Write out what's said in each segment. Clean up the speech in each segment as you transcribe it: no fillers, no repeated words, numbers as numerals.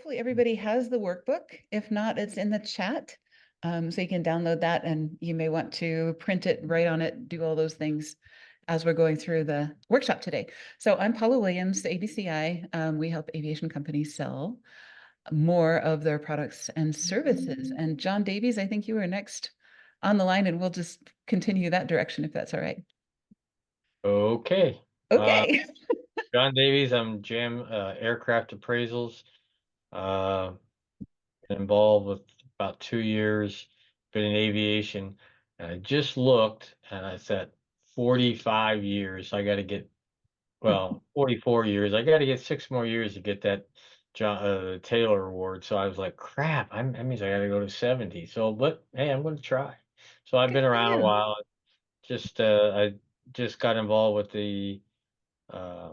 hopefully everybody has the workbook. If not, it's in the chat. So you can download that and you may want to print it, write on it, do all those things as we're going through the workshop today. So I'm Paula Williams, ABCI. We help aviation companies sell more of their products and services. And John Davies, I think you were next on the line, and we'll just continue that direction if that's all right. Okay. Okay. John Davies, I'm GM Aircraft Appraisals. Uh, Involved with about 2 years, been in aviation. And I just looked and I said 45 years. I got to get, well, 44 years. I got to get 6 more years to get that Taylor Award. So I was like, crap, that means I got to go to 70. So, but hey, I'm going to try. So I've Good been for around a you. while. I just got involved with the uh,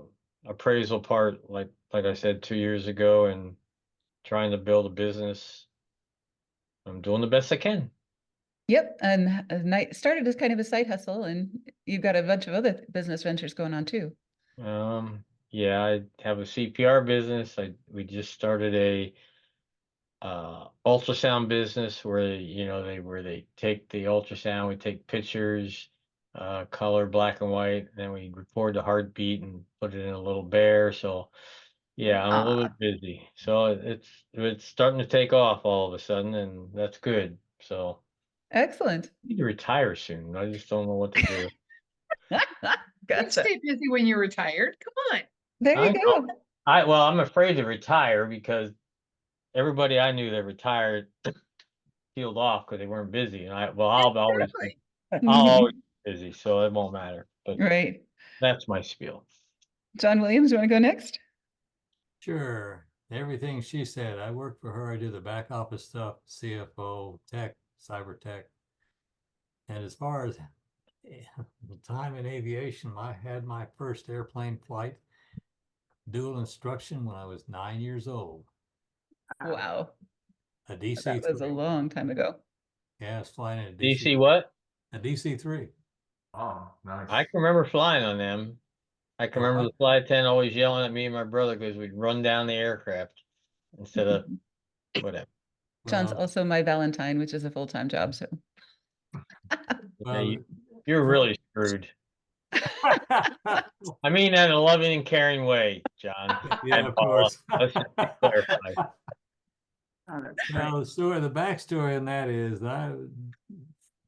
appraisal part, like I said 2 years ago, and trying to build a business. I'm doing the best I can. Yep. And night started as kind of a side hustle, and you've got a bunch of other business ventures going on too. Yeah, I have a CPR business. We just started a ultrasound business where they take the ultrasound, we take pictures, color black and white, then we record the heartbeat and put it in a little bear. So yeah, I'm a little Ah, bit busy. So it's starting to take off all of a sudden, and that's good. So excellent. I need to retire soon. I just don't know what to do. You can Gotcha. stay busy when you're retired. Come on. There I you know. go. Well, I'm afraid to retire because everybody I knew that retired peeled off because they weren't busy, and Exactly. I'll always Mhm. be busy, so it won't matter, but Right. that's my spiel. John Williams, you want to go next? Sure. Everything she said. I work for her. I do the back office stuff, CFO, tech, cyber tech. And as far as the time in aviation, I had my first airplane flight, dual instruction when I was 9 years old. Wow. A That was a DC-3. long time ago. Yeah, I was flying in a DC DC, what? a DC-3. Oh, nice. I can remember flying on them. I can Well, remember the flight attendant always yelling at me and my brother because we'd run down the aircraft instead of whatever. John's well, also my Valentine, which is a full-time job. So Yeah, well, you're really screwed. I mean that in a loving and caring way, John yeah, and of Paula. course. Let's just clarify. Oh, that's great. Well, the backstory on that is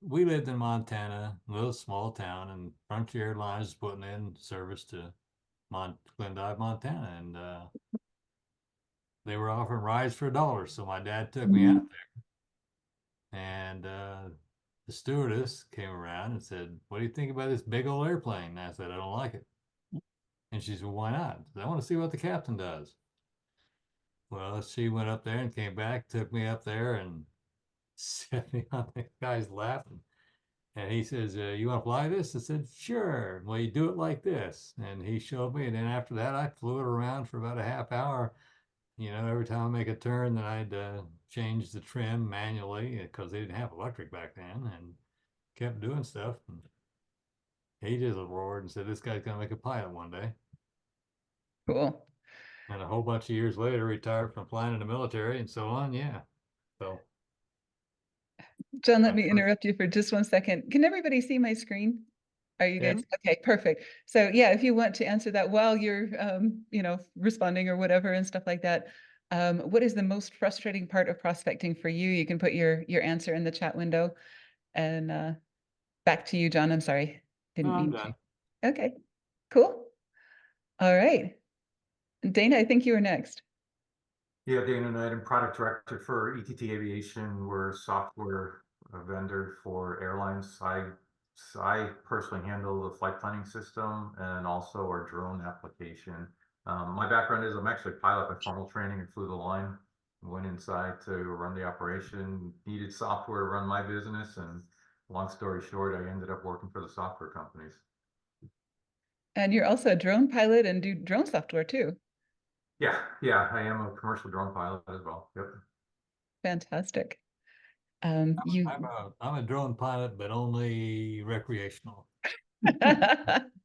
we lived in Montana, a little small town, and Frontier Airlines was putting in service to Glendive, Montana, and they were offering rides for $1. So my dad took me out there, and the stewardess came around and said, "What do you think about this big old airplane?" And I said, "I don't like it." And she said, "Well, why not?" I said, "I want to see what the captain does." Well, she went up there and came back, took me up there, and set me on the guy's lap. And he says, "You want to fly this?" I said, "Sure." "Well, you do it like this." And he showed me. And then after that, I flew it around for about a half hour. Every time I make a turn, then I'd change the trim manually because they didn't have electric back then, and kept doing stuff. And he just roared and said, "This guy's going to make a pilot one day." cool. And a whole bunch of years later, retired from flying in the military and so on. Yeah. So John, let my me first, interrupt you for just 1 second. Can everybody see my screen? Are you yeah. guys okay? Perfect. So yeah, if you want to answer that while you're responding or whatever and stuff like that, what is the most frustrating part of prospecting for you? You can put your answer in the chat window. And back to you, John. I'm sorry. No, Didn't I'm mean to. done. Okay, cool. All right. Dana, I think you were next. Yeah, Dana Knight, I'm product director for ETT Aviation. We're a software vendor for airlines. I personally handle the flight planning system and also our drone application. My background is I'm actually a pilot by formal training and flew the line. Went inside to run the operation, needed software to run my business, and long story short, I ended up working for the software companies. And you're also a drone pilot and do drone software too. Yeah, I am a commercial drone pilot as well. Yep. Fantastic. I'm You a drone pilot, but only recreational.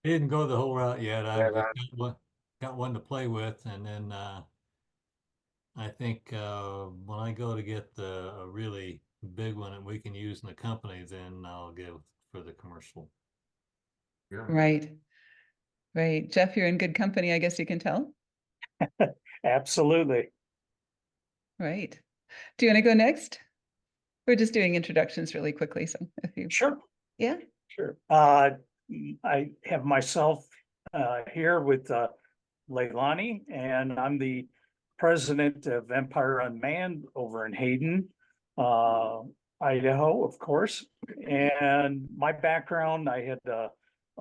Didn't go the whole route yet. Yeah, I've just got one to play with, and then I think when I go to get a really big one that we can use in the company, then I'll go for the commercial. Yeah. Right. Right. Jeff, you're in good company, I guess you can tell. Absolutely. Right. Do you want to go next? We're just doing introductions really quickly. So if you, Sure, yeah. sure. I have myself here with Leilani, and I'm the president of Empire Unmanned over in Hayden, Idaho, of course. And my background, I had a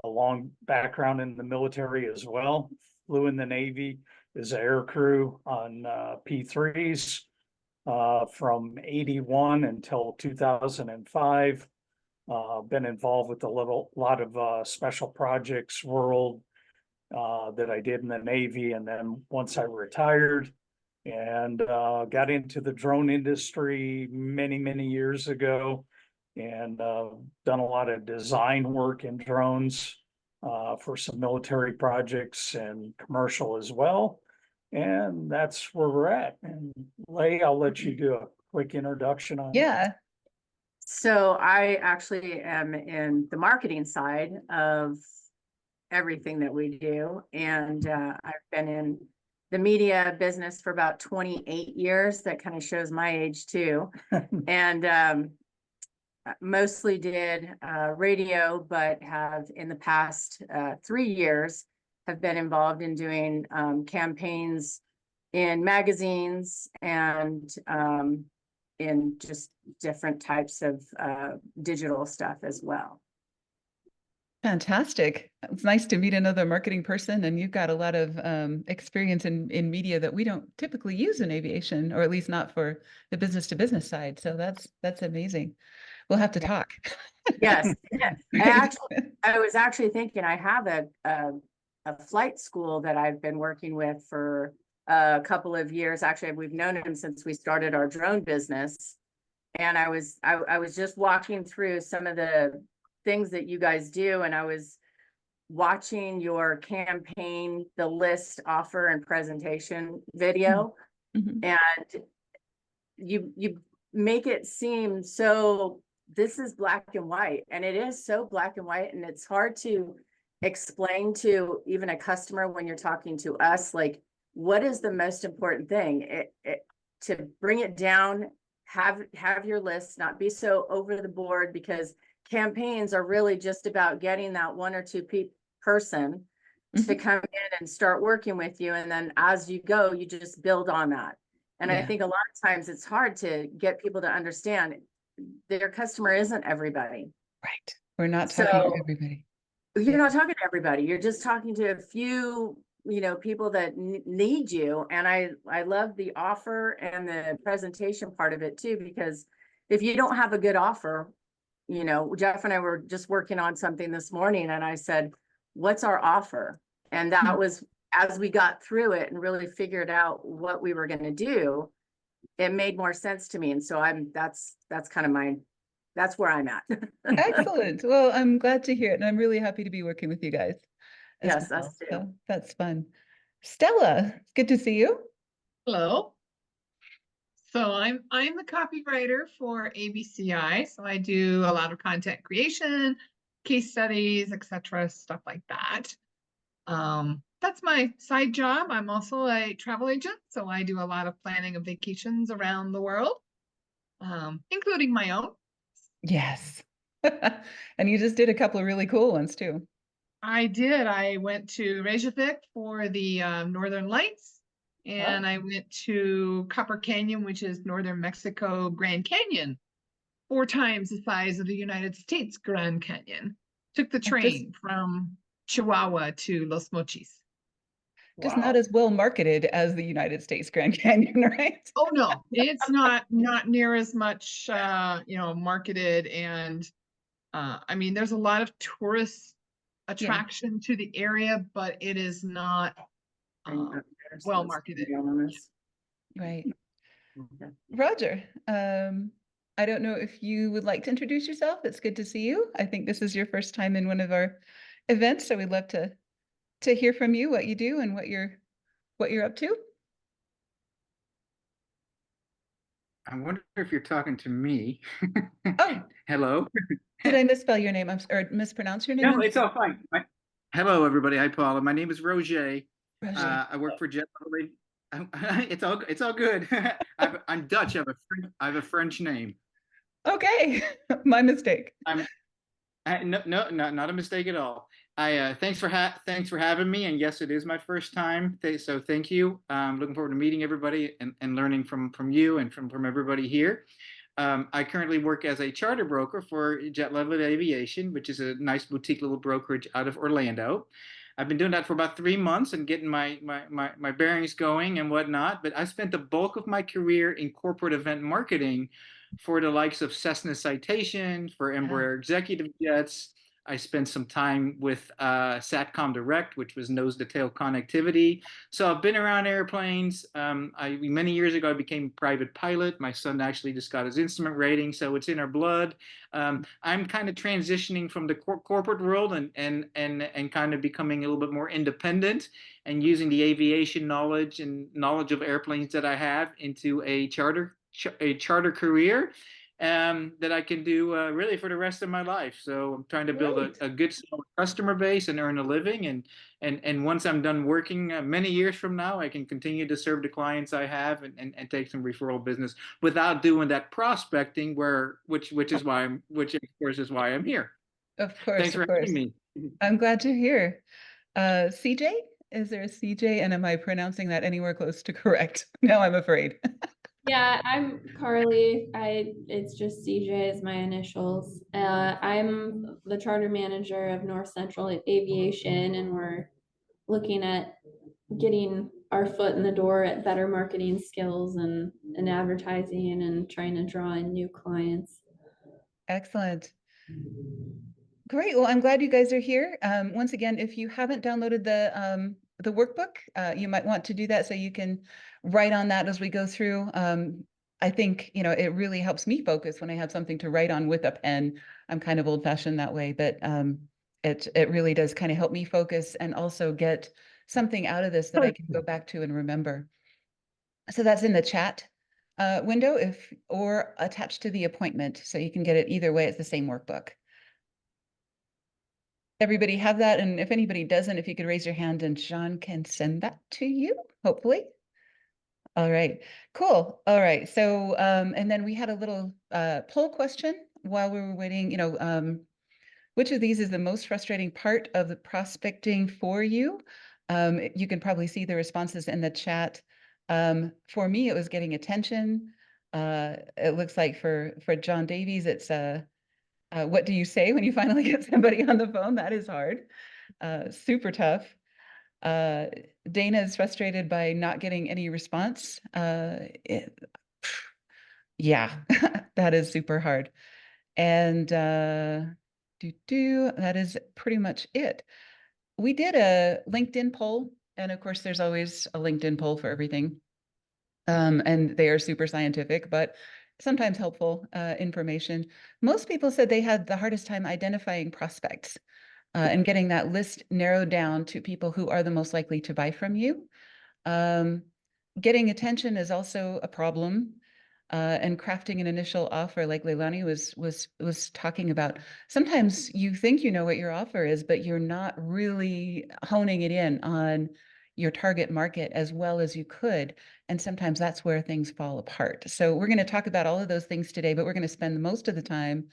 long background in the military as well. Flew in the Navy as an air crew on P3s from 81 until 2005. Been involved with a lot of special projects world that I did in the Navy. And then once I retired and got into the drone industry many years ago, and done a lot of design work in drones for some military projects and commercial as well. And that's where we're at. And Lay, I'll let you do a quick introduction on. Yeah. So I actually am in the marketing side of everything that we do. And I've been in the media business for about 28 years. That kind of shows my age too. And mostly did radio, but have in the past 3 years have been involved in doing campaigns in magazines and in just different types of digital stuff as well. Fantastic. It's nice to meet another marketing person, and you've got a lot of experience in media that we don't typically use in aviation, or at least not for the business to business side. So that's amazing. We'll have to talk. Yes, I was actually thinking I have a flight school that I've been working with for a couple of years. Actually, we've known him since we started our drone business. And I was just walking through some of the things that you guys do, and I was watching your campaign, the list, offer, and presentation video. Mhm. And you make it seem so, this is black and white, and it is so black and white, and it's hard to explain to even a customer when you're talking to us, like, what is the most important thing? To bring it down, have your list, not be so over the board, because campaigns are really just about getting that one or two person to come in and start working with you. And then as you go, you just build on that. And I think a lot of times it's hard to get people to understand their customer isn't everybody. Right. We're not talking to everybody. You're not talking to everybody. You're just talking to a few, people that need you. And I love the offer and the presentation part of it too, because if you don't have a good offer, Jeff and I were just working on something this morning, and I said, what's our offer? And that was, as we got through it and really figured out what we were going to do, it made more sense to me. And so that's kind of that's where I'm at. Excellent. Well, I'm glad to hear it. And I'm really happy to be working with you guys. Yes, us too. So that's fun. Stella, it's good to see you. Hello. So I'm the copywriter for ABCI. So I do a lot of content creation, case studies, etc., stuff like that. That's my side job. I'm also a travel agent, so I do a lot of planning of vacations around the world, including my own. Yes. And you just did a couple of really cool ones too. I did. I went to Reykjavik for the Northern Lights, and I went to Copper Canyon, which is northern Mexico Grand Canyon, 4 times the size of the United States Grand Canyon. Took the train from Chihuahua to Los Mochis. Just not as well marketed as the United States Grand Canyon, right? Oh no, it's not near as much marketed, and I mean, there's a lot of tourist attraction to the area, but it is not well marketed. Right. Roger, I don't know if you would like to introduce yourself. It's good to see you. I think this is your first time in one of our events, so we'd love to hear from you, what you do and what you're up to. I wonder if you're talking to me. Oh, Hello. did I misspell your name? Or mispronounce your name? No, it's all fine. Hello, everybody. Hi, Paula. My name is Roger. Roger. I work for Jet. It's all good. I'm Dutch. I have a French name. Okay, my mistake. No, not a mistake at all. Thanks for having me. And yes, it is my first time. So thank you. Looking forward to meeting everybody and learning from you and from everybody here. I currently work as a charter broker for Jet Aviation, which is a nice boutique little brokerage out of Orlando. I've been doing that for about 3 months and getting my bearings going and whatnot. But I spent the bulk of my career in corporate event marketing for the likes of Cessna Citation, for Embraer Executive Jets. I spent some time with Satcom Direct, which was nose to tail connectivity. So I've been around airplanes. Many years ago, I became a private pilot. My son actually just got his instrument rating, so it's in our blood. I'm kind of transitioning from the corporate world and kind of becoming a little bit more independent and using the aviation knowledge and knowledge of airplanes that I have into a charter career that I can do really for the rest of my life. So I'm trying to build a good solid customer base and earn a living. And once I'm done working many years from now, I can continue to serve the clients I have and take some referral business without doing that prospecting which of course is why I'm here. Of course, Thanks for having me. I'm glad to hear. CJ, is there a CJ? And am I pronouncing that anywhere close to correct? Now I'm afraid. Yeah, I'm Carly. It's just CJ is my initials. I'm the charter manager of North Central Aviation, and we're looking at getting our foot in the door at better marketing skills and advertising and trying to draw in new clients. Excellent. Great. Well, I'm glad you guys are here. Once again, if you haven't downloaded the workbook, you might want to do that so you can write on that as we go through. I think, it really helps me focus when I have something to write on with a pen. I'm kind of old fashioned that way, but it really does kind of help me focus and also get something out of this that I can go back to and remember. So that's in the chat window or attached to the appointment. So you can get it either way. It's the same workbook. Everybody have that? And if anybody doesn't, if you could raise your hand and John can send that to you, hopefully. All right, cool. All right, so, and then we had a little poll question while we were waiting, which of these is the most frustrating part of the prospecting for you? You can probably see the responses in the chat. For me, it was getting attention. It looks like for John Davies, it's what do you say when you finally get somebody on the phone? That is hard. Super tough. Dana is frustrated by not getting any response. Yeah, that is super hard. And that is pretty much it. We did a LinkedIn poll, and of course, there's always a LinkedIn poll for everything. And they are super scientific, but sometimes helpful information. Most people said they had the hardest time identifying prospects and getting that list narrowed down to people who are the most likely to buy from you. Getting attention is also a problem. And crafting an initial offer, like Leilani was talking about. Sometimes you think you know what your offer is, but you're not really honing it in on your target market as well as you could. And sometimes that's where things fall apart. So we're going to talk about all of those things today, but we're going to spend most of the time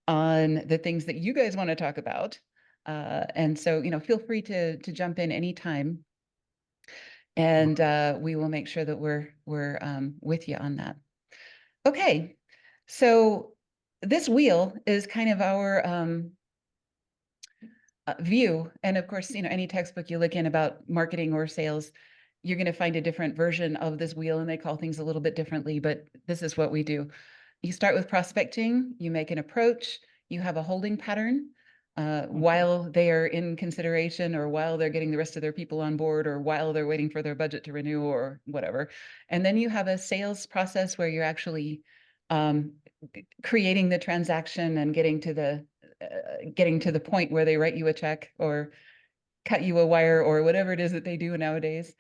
on the things that you guys want to talk about. And so, feel free to jump in anytime. And we will make sure that we're with you on that. Okay, so this wheel is kind of our view. And of course, any textbook you look in about marketing or sales, you're going to find a different version of this wheel, and they call things a little bit differently, but this is what we do. You start with prospecting, you make an approach, you have a holding pattern while they are in consideration, or while they're getting the rest of their people on board, or while they're waiting for their budget to renew, or whatever. And then you have a sales process where you're actually creating the transaction and getting to the point where they write you a check or cut you a wire or whatever it is that they do nowadays.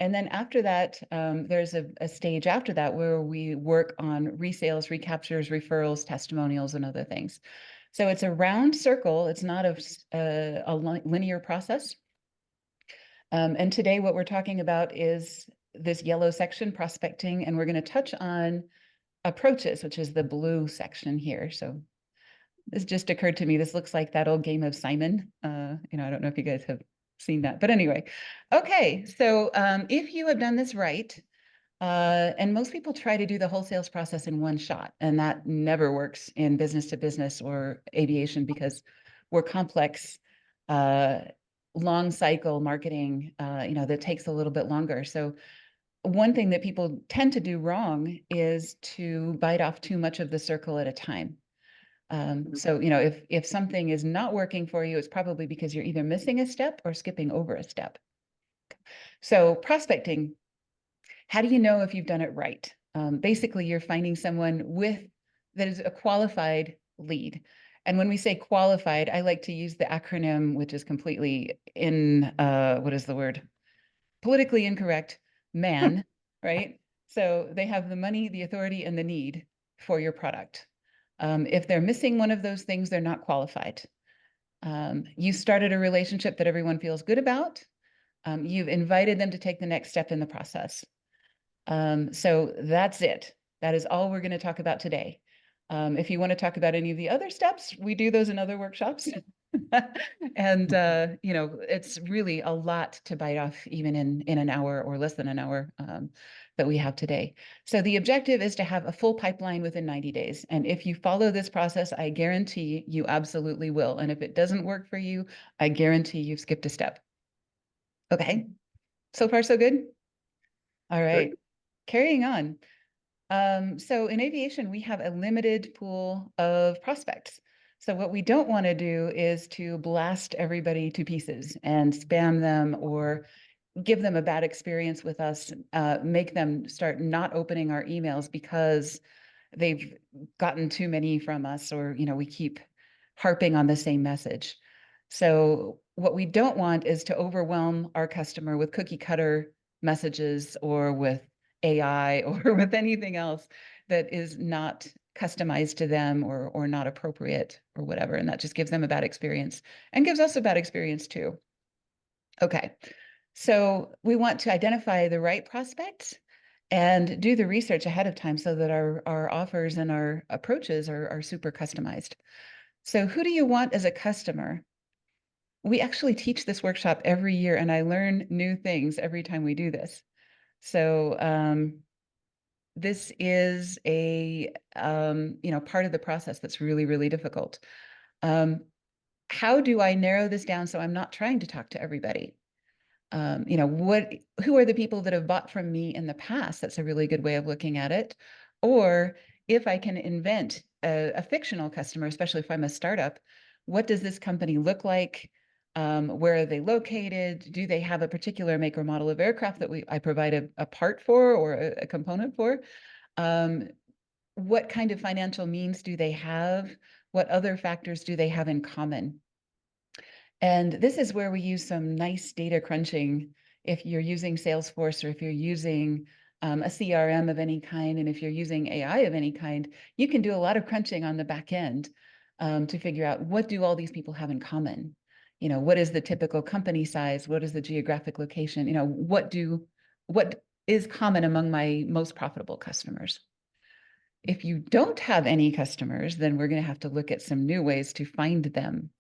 And then after that, there's a stage after that where we work on resales, recaptures, referrals, testimonials, and other things. So it's a round circle. It's not a linear process. And today what we're talking about is this yellow section, prospecting, and we're going to touch on approaches, which is the blue section here. So this just occurred to me. This looks like that old game of Simon. I don't know if you guys have seen that, but anyway. Okay, so if you have done this right, and most people try to do the whole sales process in one shot, and that never works in business to business or aviation because we're complex, long cycle marketing, that takes a little bit longer. So one thing that people tend to do wrong is to bite off too much of the circle at a time. So, if something is not working for you, it's probably because you're either missing a step or skipping over a step. So prospecting, how do you know if you've done it right? Basically, you're finding someone that is a qualified lead. And when we say qualified, I like to use the acronym, which is completely politically incorrect, MAN, right? So they have the money, the authority, and the need for your product. If they're missing one of those things, they're not qualified. You started a relationship that everyone feels good about. You've invited them to take the next step in the process. So that's it. That is all we're going to talk about today. If you want to talk about any of the other steps, we do those in other workshops. And, it's really a lot to bite off even in an hour or less than an hour that we have today. So the objective is to have a full pipeline within 90 days. And if you follow this process, I guarantee you absolutely will. And if it doesn't work for you, I guarantee you've skipped a step. Okay. So far, so good. All right. Carrying on. So in aviation, we have a limited pool of prospects. So what we don't want to do is to blast everybody to pieces and spam them or give them a bad experience with us, make them start not opening our emails because they've gotten too many from us, or, we keep harping on the same message. So what we don't want is to overwhelm our customer with cookie cutter messages or with AI or with anything else that is not customized to them or not appropriate or whatever. And that just gives them a bad experience and gives us a bad experience too. Okay, so we want to identify the right prospects and do the research ahead of time so that our offers and our approaches are super customized. So who do you want as a customer? We actually teach this workshop every year, and I learn new things every time we do this. So this is a part of the process that's really, really difficult. How do I narrow this down so I'm not trying to talk to everybody? Who are the people that have bought from me in the past? That's a really good way of looking at it. Or if I can invent a fictional customer, especially if I'm a startup, what does this company look like? Where are they located? Do they have a particular make or model of aircraft that I provide a part for or a component for? What kind of financial means do they have? What other factors do they have in common? And this is where we use some nice data crunching. If you're using Salesforce or if you're using a CRM of any kind, and if you're using AI of any kind, you can do a lot of crunching on the back end to figure out what do all these people have in common. What is the typical company size? What is the geographic location? What is common among my most profitable customers? If you don't have any customers, then we're going to have to look at some new ways to find them.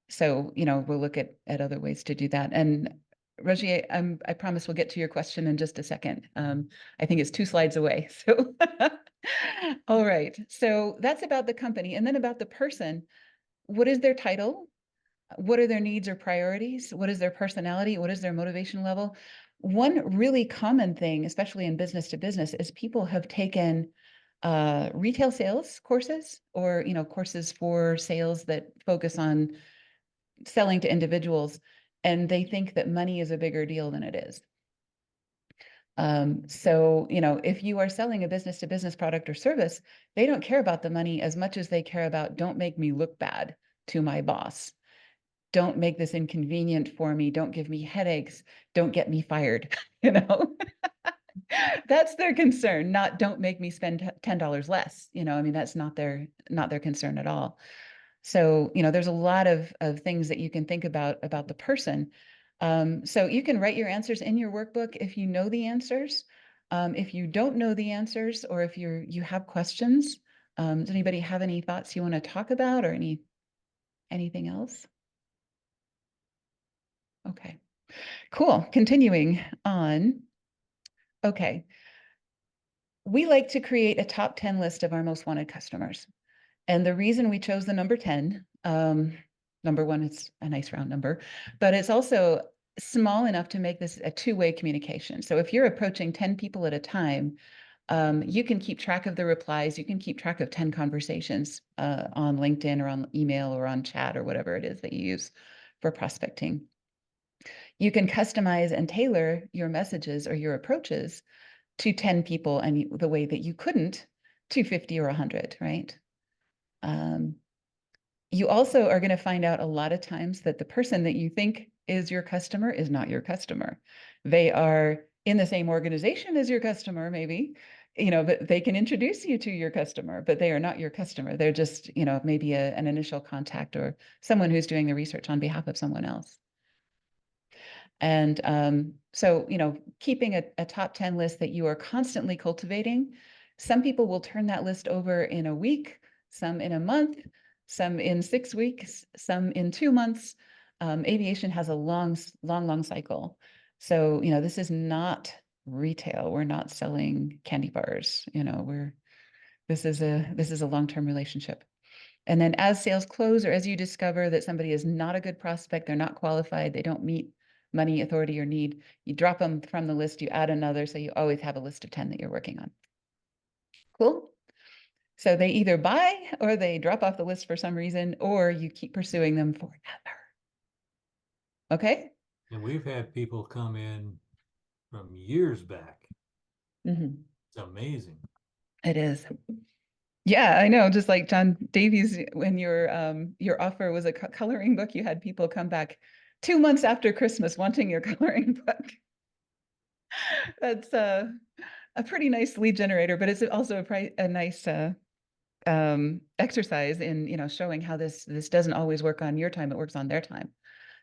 So, we'll look at other ways to do that. And Roger, I promise we'll get to your question in just a second. I think it's 2 slides away. So, all right. So that's about the company. And then about the person. What is their title? What are their needs or priorities? What is their personality? What is their motivation level? One really common thing, especially in business to business, is people have taken retail sales courses or, courses for sales that focus on selling to individuals, and they think that money is a bigger deal than it is. So, if you are selling a business to business product or service, they don't care about the money as much as they care about, don't make me look bad to my boss. don't make this inconvenient for me. Don't give me headaches. Don't get me fired. You know, that's their concern, not don't make me spend $10 less. You know, I mean, that's not their concern at all. So, you know, there's a lot of things that you can think about the person. So you can write your answers in your workbook if you know the answers. If you don't know the answers, or if you have questions, does anybody have any thoughts you want to talk about, or anything else? Okay, cool. Continuing on. Okay. We like to create a top 10 list of our most wanted customers. And the reason we chose the number 10, number one, it's a nice round number, but it's also small enough to make this a two-way communication. So if you're approaching 10 people at a time, you can keep track of the replies. You can keep track of 10 conversations on LinkedIn or on email or on chat or whatever it is that you use for prospecting. You can customize and tailor your messages or your approaches to 10 people and the way that you couldn't to 50 or 100, right? You also are going to find out a lot of times that the person that you think is your customer is not your customer. They are in the same organization as your customer, maybe, you know, but they can introduce you to your customer, but they are not your customer. They're just, you know, maybe an initial contact or someone who's doing the research on behalf of someone else. And so, you know, keeping a top 10 list that you are constantly cultivating, some people will turn that list over in a week, some in a month, some in 6 weeks, some in 2 months. Aviation has a long cycle. So, you know, this is not retail. We're not selling candy bars. You know, this is a long-term relationship. And then as sales close, or as you discover that somebody is not a good prospect, they're not qualified, they don't meet money, authority, or need, you drop them from the list, you add another, so you always have a list of 10 that you're working on. Cool. So they either buy or they drop off the list for some reason, or you keep pursuing them forever. Okay? And we've had people come in from years back. Mm-hmm. It's amazing. It is. Yeah, I know. Just like John Davies, when your offer was a coloring book, you had people come back 2 months after Christmas wanting your coloring book. That's a pretty nice lead generator, but it's also a nice exercise in, you know, showing how this doesn't always work on your time; it works on their time,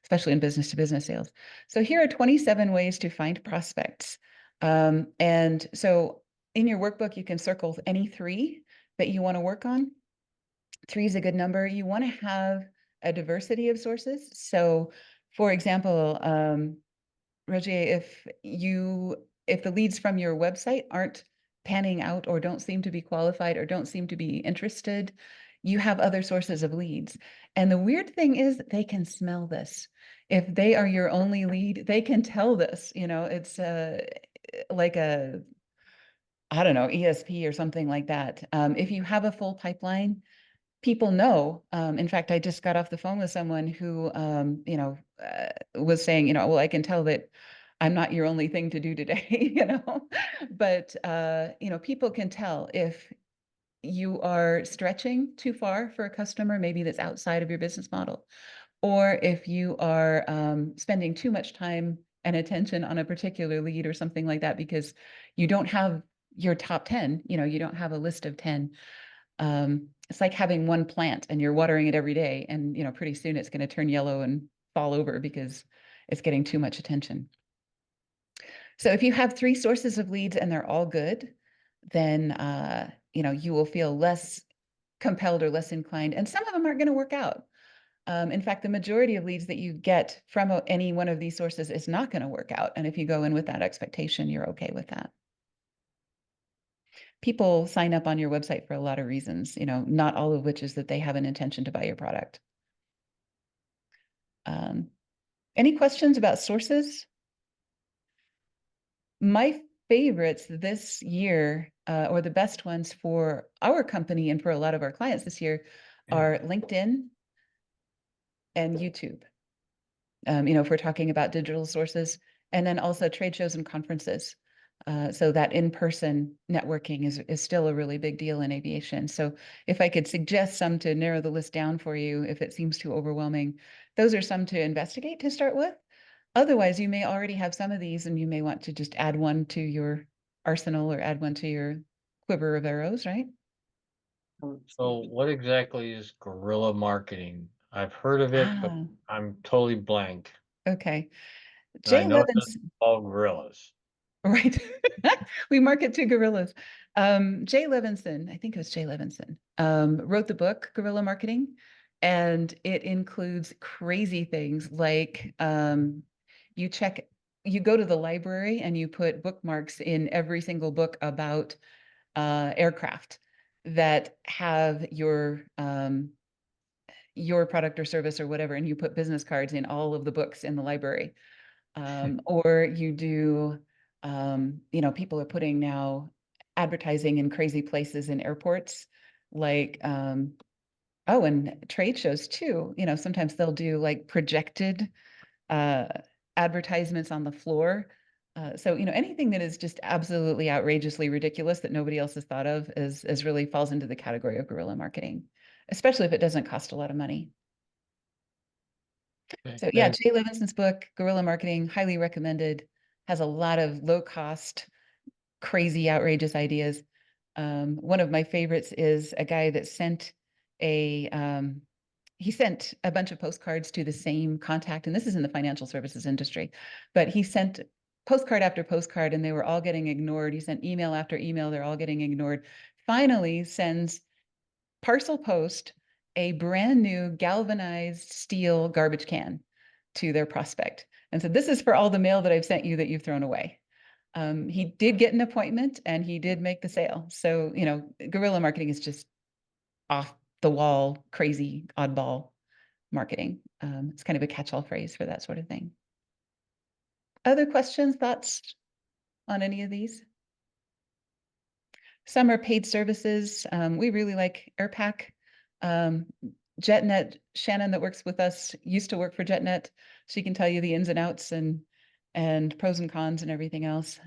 especially in business to business sales. So here are 27 ways to find prospects, and so in your workbook you can circle any 3 that you want to work on. 3 is a good number. You want to have a diversity of sources. So, for example, Roger, if the leads from your website aren't panning out or don't seem to be qualified or don't seem to be interested, you have other sources of leads. And the weird thing is they can smell this. If they are your only lead, they can tell this. You know, it's like I don't know, ESP or something like that. If you have a full pipeline, people know. In fact, I just got off the phone with someone who, you know, was saying, you know, well, I can tell that I'm not your only thing to do today, you know, but, you know, people can tell if you are stretching too far for a customer, maybe that's outside of your business model, or if you are spending too much time and attention on a particular lead or something like that, because you don't have your top 10, you know, you don't have a list of 10. It's like having one plant and you're watering it every day, and, you know, pretty soon it's going to turn yellow and fall over because it's getting too much attention. So if you have 3 sources of leads and they're all good, then, you know, you will feel less compelled or less inclined, and some of them aren't going to work out. In fact, the majority of leads that you get from any one of these sources is not going to work out. And if you go in with that expectation, you're okay with that. People sign up on your website for a lot of reasons, you know, not all of which is that they have an intention to buy your product. Any questions about sources? My favorites this year, or the best ones for our company and for a lot of our clients this year, are LinkedIn and YouTube. You know, if we're talking about digital sources, and then also trade shows and conferences. So that in-person networking is still a really big deal in aviation. So if I could suggest some to narrow the list down for you, if it seems too overwhelming, those are some to investigate to start with. Otherwise, you may already have some of these and you may want to just add one to your arsenal or add one to your quiver of arrows, right? So what exactly is guerrilla marketing? I've heard of it, but Ah, I'm totally blank. okay. And I Jay know it doesn't Levinson, involve gorillas. right. We market to gorillas. Jay Levinson, I think it was Jay Levinson, wrote the book Guerrilla Marketing, and it includes crazy things like you go to the library and you put bookmarks in every single book about aircraft that have your product or service or whatever, and you put business cards in all of the books in the library. Or you do, people are putting now advertising in crazy places in airports, like, and trade shows too. Sometimes they'll do like projected uh, advertisements on the floor. So, anything that is just absolutely outrageously ridiculous that nobody else has thought of is really falls into the category of guerrilla marketing, especially if it doesn't cost a lot of money. Okay, So yeah, thanks. Jay Levinson's book, Guerrilla Marketing, highly recommended, has a lot of low cost, crazy, outrageous ideas. One of my favorites is a guy that sent he sent a bunch of postcards to the same contact, and this is in the financial services industry, but he sent postcard after postcard and they were all getting ignored. He sent email after email, they're all getting ignored. Finally sends parcel post a brand new galvanized steel garbage can to their prospect and said, this is for all the mail that I've sent you that you've thrown away. He did get an appointment and he did make the sale. So, guerrilla marketing is just off the wall, crazy, oddball marketing. It's kind of a catch-all phrase for that sort of thing. Other questions, thoughts on any of these? Some are paid services. We really like AirPack. JetNet, Shannon that works with us used to work for JetNet. She can tell you the ins and outs and pros and cons and everything else.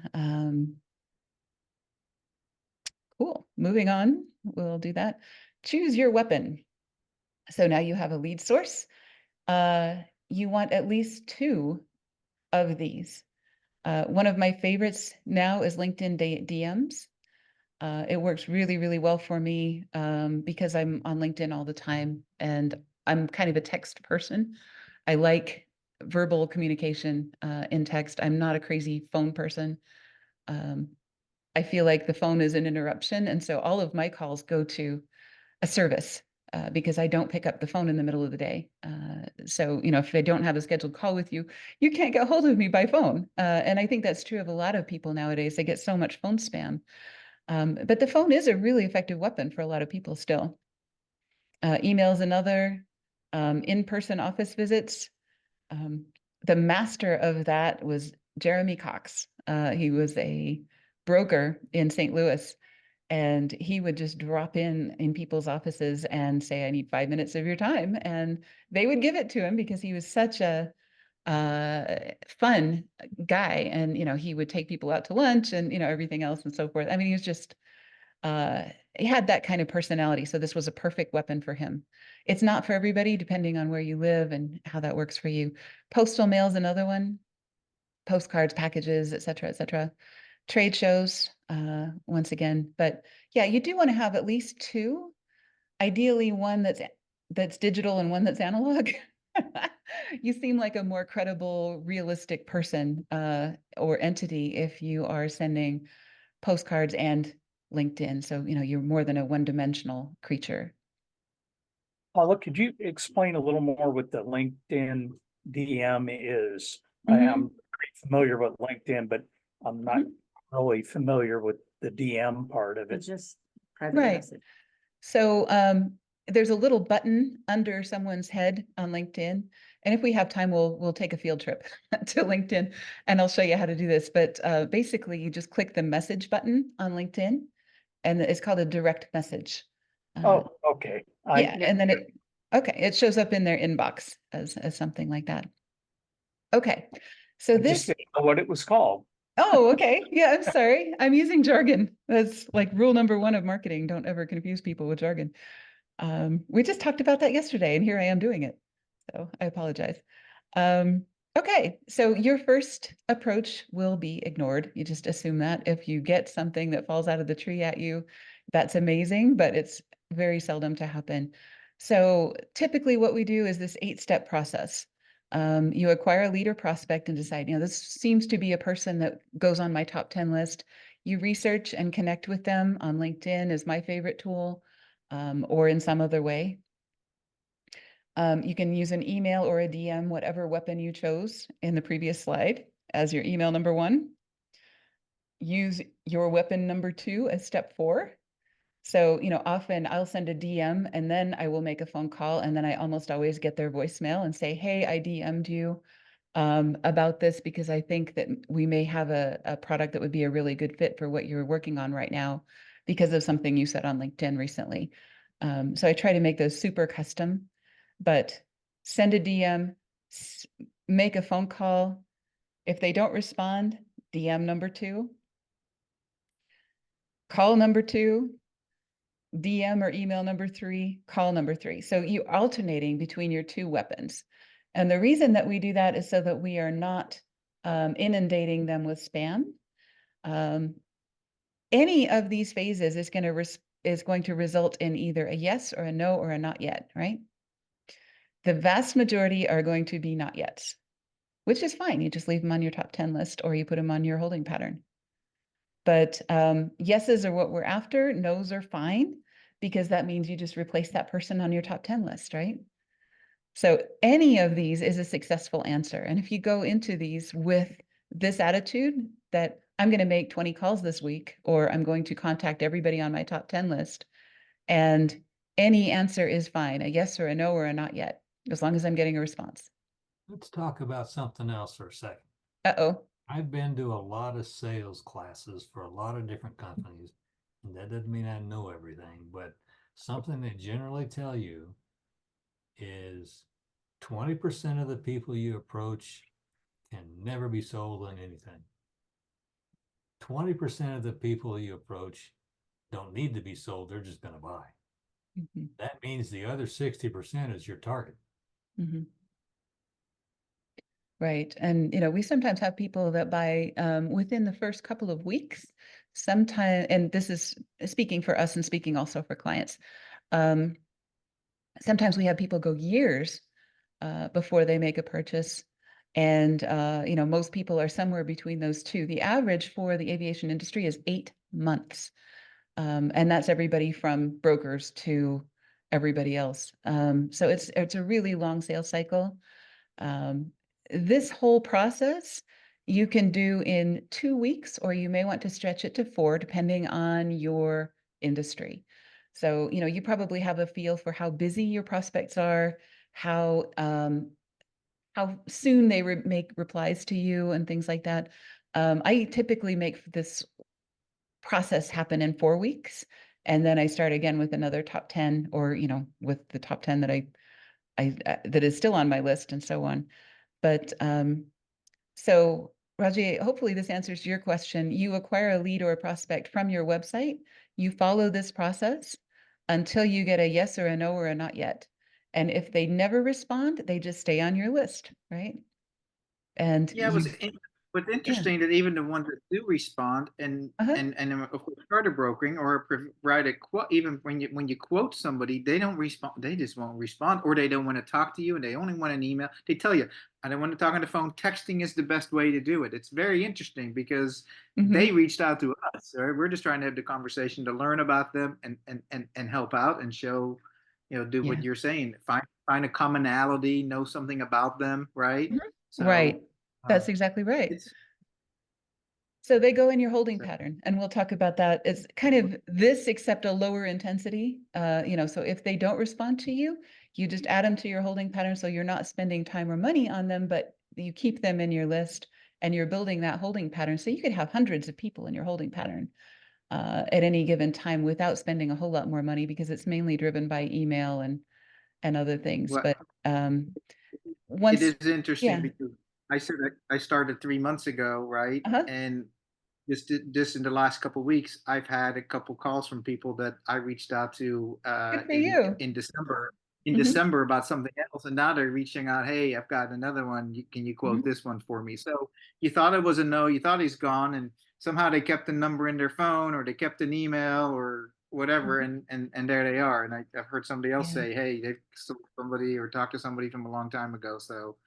Cool. Moving on, we'll do that. Choose your weapon. So now you have a lead source. You want at least 2 of these. One of my favorites now is LinkedIn DMs. It works really, really well for me because I'm on LinkedIn all the time and I'm kind of a text person. I like verbal communication in text. I'm not a crazy phone person. I feel like the phone is an interruption. And so all of my calls go to a service because I don't pick up the phone in the middle of the day. So, if I don't have a scheduled call with you, you can't get hold of me by phone. And I think that's true of a lot of people nowadays. They get so much phone spam. But the phone is a really effective weapon for a lot of people still. Email is another, in-person office visits. The master of that was Jeremy Cox. He was a broker in St. Louis, and he would just drop in people's offices and say, I need 5 minutes of your time. And they would give it to him because he was such a fun guy. And, he would take people out to lunch and, everything else and so forth. I mean, he was just, he had that kind of personality. So this was a perfect weapon for him. It's not for everybody, depending on where you live and how that works for you. Postal mail is another one. Postcards, packages, et cetera, trade shows, once again. But yeah, you do want to have at least 2, ideally one that's digital and one that's analog. You seem like a more credible, realistic person or entity if you are sending postcards and LinkedIn. So, you're more than a one-dimensional creature. Paula, could you explain a little more what the LinkedIn DM is? Mhm. I am pretty familiar with LinkedIn, but I'm not really familiar with the DM part of It's it. just private Right. message. So there's a little button under someone's head on LinkedIn. And if we have time, we'll take a field trip to LinkedIn and I'll show you how to do this. But basically, you just click the message button on LinkedIn and it's called a direct message. Oh, okay. Yeah, and then it shows up in their inbox as something like that. Okay, so I just didn't know what it was called. Oh, okay. Yeah, I'm sorry. I'm using jargon. That's like rule number 1 of marketing. Don't ever confuse people with jargon. We just talked about that yesterday, and here I am doing it. So I apologize. Okay, so your first approach will be ignored. You just assume that if you get something that falls out of the tree at you, that's amazing, but it's very seldom to happen. So typically what we do is this 8-step process. You acquire a lead or prospect and decide, this seems to be a person that goes on my top 10 list. You research and connect with them on LinkedIn is my favorite tool, or in some other way. You can use an email or a DM, whatever weapon you chose in the previous slide as your email number 1. Use your weapon number 2 as step 4. So, often I'll send a DM and then I will make a phone call, and then I almost always get their voicemail and say, hey, I DM'd you about this because I think that we may have a product that would be a really good fit for what you're working on right now because of something you said on LinkedIn recently. So I try to make those super custom, but send a DM, make a phone call. If they don't respond, DM number 2, call number 2, DM or email number 3, call number 3. So you're alternating between your 2 weapons. And the reason that we do that is so that we are not inundating them with spam. Any of these phases is going to result in either a yes or a no or a not yet, right? The vast majority are going to be not yets, which is fine. You just leave them on your top 10 list or you put them on your holding pattern. But yeses are what we're after. Nos are fine, because that means you just replace that person on your top 10 list, right? So any of these is a successful answer. And if you go into these with this attitude that I'm going to make 20 calls this week, or I'm going to contact everybody on my top 10 list, and any answer is fine, a yes or a no or a not yet, as long as I'm getting a response. Let's talk about something else for a second. Uh-oh. I've been to a lot of sales classes for a lot of different companies, and that doesn't mean I know everything, but something they generally tell you is 20% of the people you approach can never be sold on anything. 20% of the people you approach don't need to be sold, they're just going to buy. Mm-hmm. That means the other 60% is your target. Mm-hmm. Right. And, we sometimes have people that buy within the first couple of weeks. Sometimes, and this is speaking for us and speaking also for clients. Sometimes we have people go years before they make a purchase. And, most people are somewhere between those two. The average for the aviation industry is 8 months. And that's everybody from brokers to everybody else. So it's a really long sales cycle. This whole process you can do in 2 weeks, or you may want to stretch it to 4, depending on your industry. So, you probably have a feel for how busy your prospects are, how soon they make replies to you and things like that. I typically make this process happen in 4 weeks, and then I start again with another top 10, or, with the top 10 that I that is still on my list, and so on. But so Raji, hopefully this answers your question. You acquire a lead or a prospect from your website. You follow this process until you get a yes or a no or a not yet. And if they never respond, they just stay on your list, right? And Yeah, what's interesting that even the ones that do respond and of course started brokering or provide a quote, even when you quote somebody, they don't respond, they just won't respond, or they don't want to talk to you and they only want an email. They tell you, I don't want to talk on the phone. Texting is the best way to do it. It's very interesting because they reached out to us. Right? We're just trying to have the conversation to learn about them and help out and show, do what you're saying. Find a commonality, know something about them, right? So right. That's exactly right. So they go in your holding pattern, and we'll talk about that. It's kind of this, except a lower intensity. So if they don't respond to you, you just add them to your holding pattern. So you're not spending time or money on them, but you keep them in your list and you're building that holding pattern. So you could have hundreds of people in your holding pattern at any given time without spending a whole lot more money, because it's mainly driven by email and other things. Well, but once, it is interesting yeah. because I said I started 3 months ago, right? And just in the last couple of weeks, I've had a couple calls from people that I reached out to Good for you. in December, in Mhm. December about something else, and now they're reaching out. Hey, I've got another one. Can you quote Mhm. this one for me? So you thought it was a no. You thought he's gone, and somehow they kept the number in their phone, or they kept an email, or whatever, Mhm. and there they are. And I've heard somebody else Yeah. say, hey, they've sold somebody or talked to somebody from a long time ago. So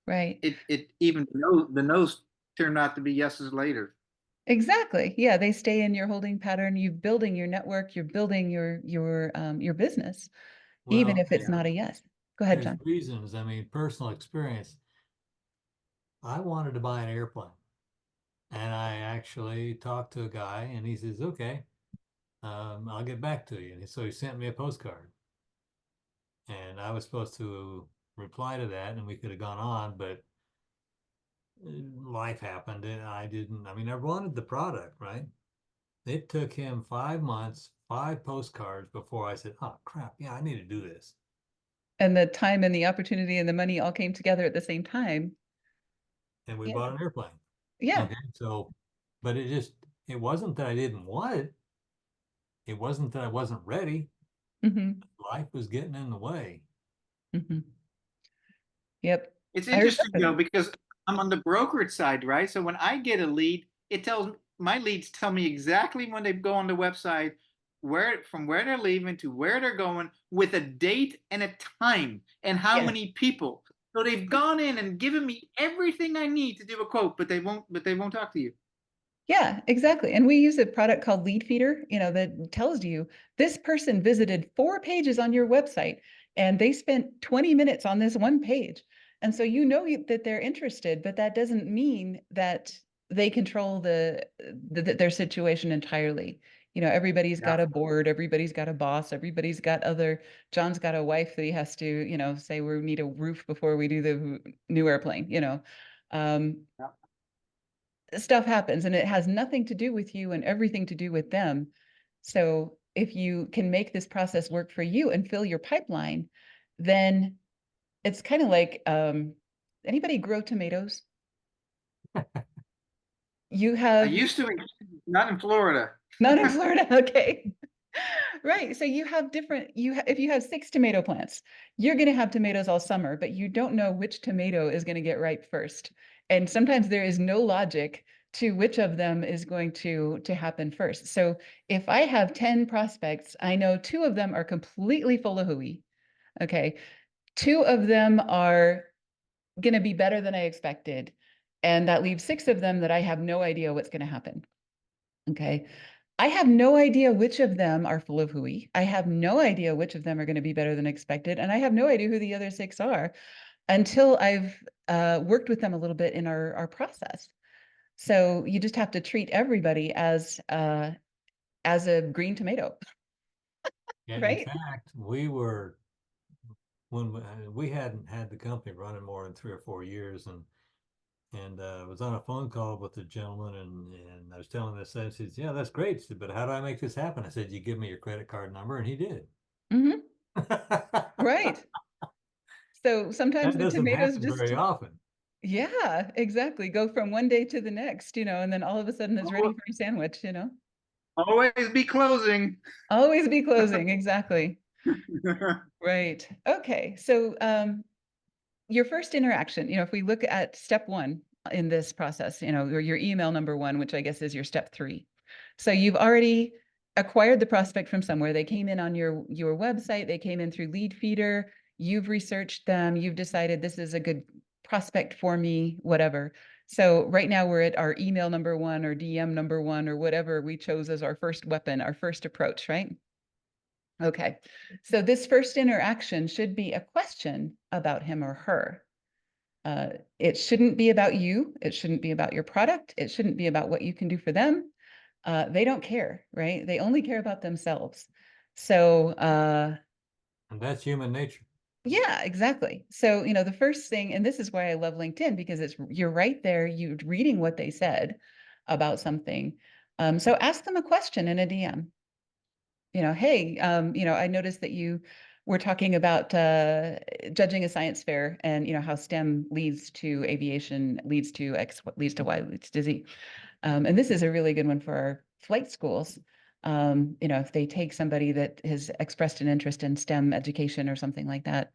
Right. it even the no's turned out to be yeses later. Exactly. Yeah, they stay in your holding pattern. You're building your network. You're building your business, even Well, if it's not a yes. Go ahead, there's John. reasons. I mean, personal experience. I wanted to buy an airplane, and I actually talked to a guy, and he says, "Okay, I'll get back to you." And so he sent me a postcard, and I was supposed to reply to that, and we could have gone on, but life happened, and I didn't. I mean, I wanted the product, right? It took him 5 months, 5 postcards before I said, "Oh crap, yeah, I need to do this." And the time and the opportunity and the money all came together at the same time. And we Yeah. bought an airplane. Yeah. Okay, so, but it wasn't that I didn't want it. It wasn't that I wasn't ready. Hmm. Life was getting in the way. Hmm. Yep. It's I interesting remember though that. because I'm on the brokerage side, right? So when I get a lead, it tells my leads tell me exactly when they go on the website where they're leaving to where they're going with a date and a time and how Yeah. many people. So they've gone in and given me everything I need to do a quote, but they won't talk to you. Yeah, exactly. And we use a product called Lead Feeder, that tells you this person visited 4 pages on your website and they spent 20 minutes on this one page. And so that they're interested, but that doesn't mean that they control their situation entirely. Everybody's Yeah. got a board, everybody's got a boss, everybody's got John's got a wife that he has to, say we need a roof before we do the new airplane. Um, Yeah. Stuff happens and it has nothing to do with you and everything to do with them. So if you can make this process work for you and fill your pipeline, then it's kind of like anybody grow tomatoes? You I have used to, not in Florida. not in Florida, okay. Right. So you have if you have 6 tomato plants, you're going to have tomatoes all summer, but you don't know which tomato is going to get ripe first. And sometimes there is no logic to which of them is going to happen first. So if I have 10 prospects, I know 2 of them are completely full of hooey. Okay. 2 of them are going to be better than I expected. And that leaves 6 of them that I have no idea what's going to happen. Okay. I have no idea which of them are full of hooey. I have no idea which of them are going to be better than expected. And I have no idea who the other 6 are until I've worked with them a little bit in our process. So you just have to treat everybody as a green tomato, And in right? fact, we hadn't had the company running more than 3 or 4 years, and was on a phone call with the gentleman, and I was telling this, and he says, "Yeah, that's great." He said, "But how do I make this happen?" I said, "You give me your credit card number," and he did. Hmm. Right. So sometimes That the doesn't tomatoes happen just, very often. yeah, exactly, go from one day to the next, and then all of a sudden it's ready for a sandwich. Always be closing. Always be closing, exactly. Right. Okay. So your first interaction, if we look at step 1 in this process, or your email number 1, which I guess is your step 3. So you've already acquired the prospect from somewhere. They came in on your website, they came in through Lead Feeder, you've researched them, you've decided this is a good prospect for me, whatever. So right now we're at our email number 1 or DM number 1 or whatever we chose as our first weapon, our first approach, right? Okay, so this first interaction should be a question about him or her. It shouldn't be about you. It shouldn't be about your product. It shouldn't be about what you can do for them. They don't care, right? They only care about themselves. So, And that's human nature. yeah, exactly. So, the first thing, and this is why I love LinkedIn, because you're right there, you're reading what they said about something. So ask them a question in a DM. Hey, I noticed that you were talking about judging a science fair and, how STEM leads to aviation, leads to X, what leads to Y, leads to Z. And this is a really good one for our flight schools. You know, if they take somebody that has expressed an interest in STEM education or something like that,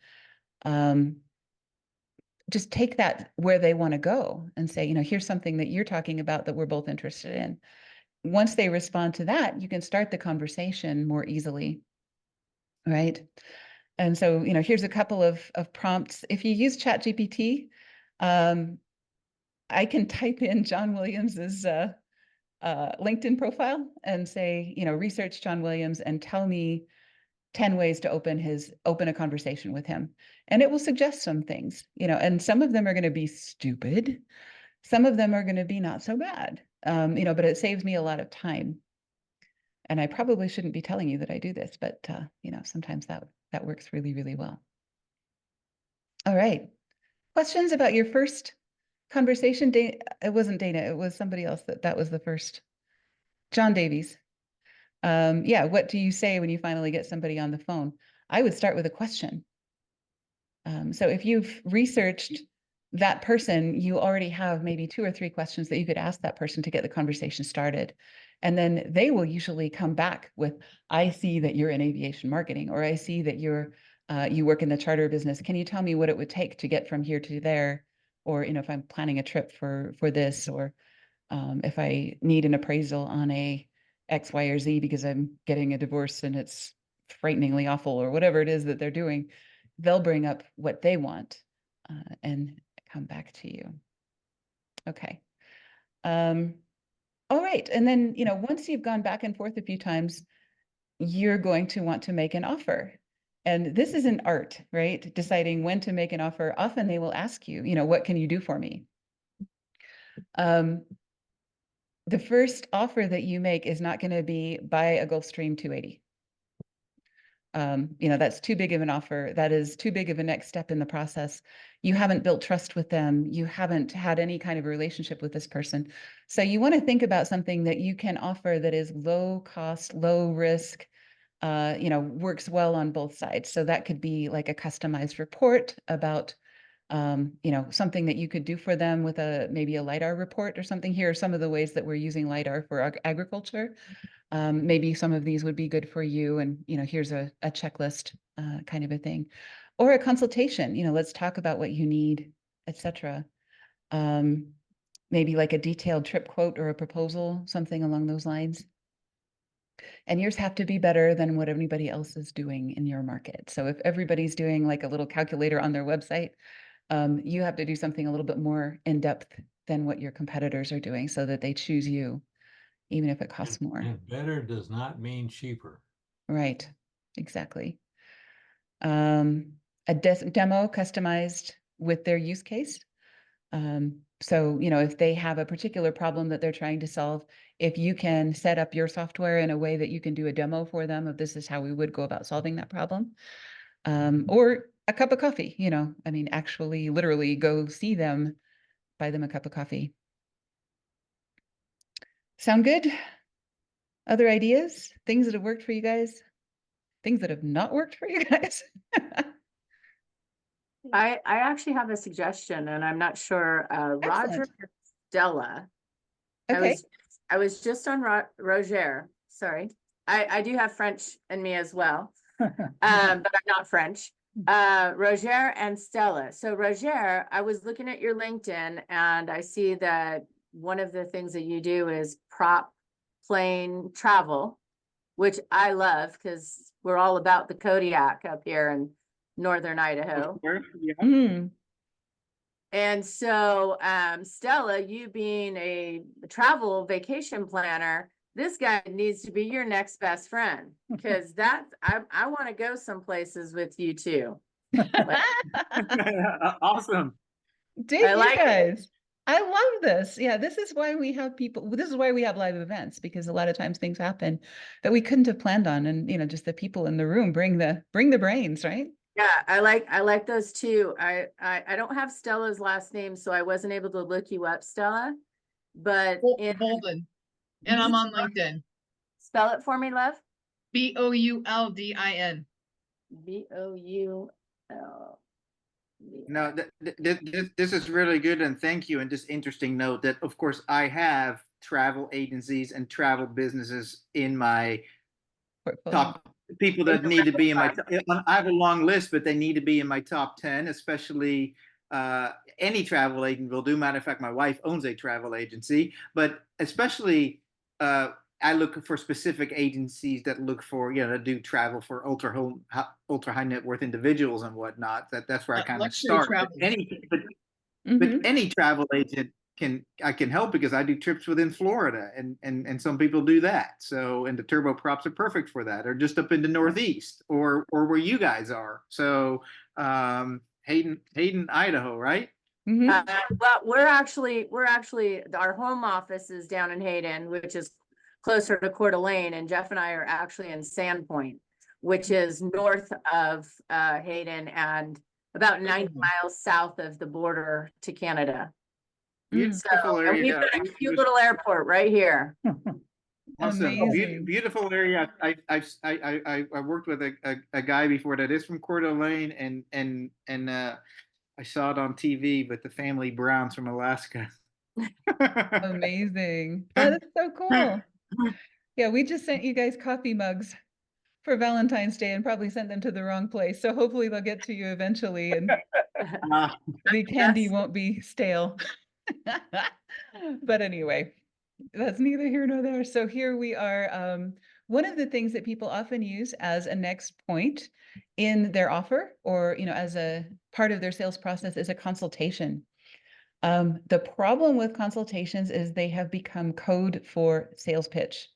just take that where they want to go and say, you know, here's something that you're talking about that we're both interested in. Once they respond to that, you can start the conversation more easily, right? And so, you know, here's a couple of prompts. If you use ChatGPT, I can type in John Williams's LinkedIn profile and say, you know, research John Williams and tell me 10 ways to open a conversation with him. And it will suggest some things, you know, and some of them are going to be stupid. Some of them are going to be not so bad, you know, but it saves me a lot of time. And I probably shouldn't be telling you that I do this, but, you know, sometimes that works really, really well. All right. Questions about your first conversation? It wasn't Dana. It was somebody else that was the first. John Davies. Yeah, what do you say when you finally get somebody on the phone? I would start with a question. So if you've researched that person, you already have maybe 2 or 3 questions that you could ask that person to get the conversation started. And then they will usually come back with, I see that you're in aviation marketing, or I see that you work in the charter business. Can you tell me what it would take to get from here to there? Or, you know, if I'm planning a trip for this, or if I need an appraisal on a X, Y, or Z because I'm getting a divorce and it's frighteningly awful, or whatever it is that they're doing, they'll bring up what they want and come back to you. Okay. All right. And then, you know, once you've gone back and forth a few times, you're going to want to make an offer. And this is an art, right? Deciding when to make an offer. Often they will ask you, you know, what can you do for me? The first offer that you make is not going to be buy a Gulfstream 280. You know, that's too big of an offer. That is too big of a next step in the process. You haven't built trust with them. You haven't had any kind of relationship with this person. So you want to think about something that you can offer that is low cost, low risk, you know, works well on both sides. So that could be like a customized report about, you know, something that you could do for them with maybe a LiDAR report or something. Here are some of the ways that we're using LiDAR for agriculture. Maybe some of these would be good for you, and, you know, here's a checklist kind of a thing, or a consultation. You know, let's talk about what you need, etc. Maybe like a detailed trip quote or a proposal, something along those lines. And yours have to be better than what anybody else is doing in your market. So if everybody's doing like a little calculator on their website, you have to do something a little bit more in depth than what your competitors are doing, so that they choose you, even if it costs more. And better does not mean cheaper. Right, exactly. A demo customized with their use case. So, you know, if they have a particular problem that they're trying to solve, if you can set up your software in a way that you can do a demo for them of this is how we would go about solving that problem. Or a cup of coffee, you know, I mean, actually, literally go see them, buy them a cup of coffee. Sound good? Other ideas? Things that have worked for you guys? Things that have not worked for you guys? I actually have a suggestion, and I'm not sure, Roger Excellent. or Stella. Okay. I was just on Roger, sorry. I do have French in me as well, but I'm not French. Roger and Stella. So Roger, I was looking at your LinkedIn and I see that one of the things that you do is prop plane travel, which I love because we're all about the Kodiak up here in northern Idaho. Yeah. Mm. And so, Stella, you being a travel vacation planner, this guy needs to be your next best friend, because I want to go some places with you too. Awesome. Dig I you like it. guys. I love this. Yeah, this is why we have people. This is why we have live events, because a lot of times things happen that we couldn't have planned on, and, you know, just the people in the room bring the brains, right? Yeah, I like those too. I don't have Stella's last name, so I wasn't able to look you up, Stella. But Bolden. And I'm on LinkedIn. spell it for me, love. Bouldin. Boul. No, this is really good, and thank you. And just interesting note that, of course, I have travel agencies and travel businesses in my Portfolio. top people that need to be in my. I have a long list, but they need to be in my top 10, especially any travel agent will do. Matter of fact, my wife owns a travel agency, but especially I look for specific agencies that look for, that do travel for ultra high net worth individuals and whatnot. That's where I kind of Luxury start. travel. But any travel agent I can help because I do trips within Florida and some people do that. So, and the turboprops are perfect for that, or just up in the Northeast or where you guys are. So, Hayden, Idaho, right? Well, we're actually, our home office is down in Hayden, which is closer to Coeur d'Alene, and Jeff and I are actually in Sandpoint, which is north of Hayden and about 90 miles south of the border to Canada. Beautiful So, and we've area. got a cute little airport right here. Awesome. Amazing. Beautiful area. I worked with a guy before that is from Coeur d'Alene, and I saw it on TV with the family Browns from Alaska. Amazing. That is so cool. Yeah, we just sent you guys coffee mugs for Valentine's Day and probably sent them to the wrong place. So hopefully they'll get to you eventually and the candy won't be stale. But anyway, that's neither here nor there. So here we are. One of the things that people often use as a next point in their offer or, as a part of their sales process is a consultation. The problem with consultations is they have become code for sales pitch.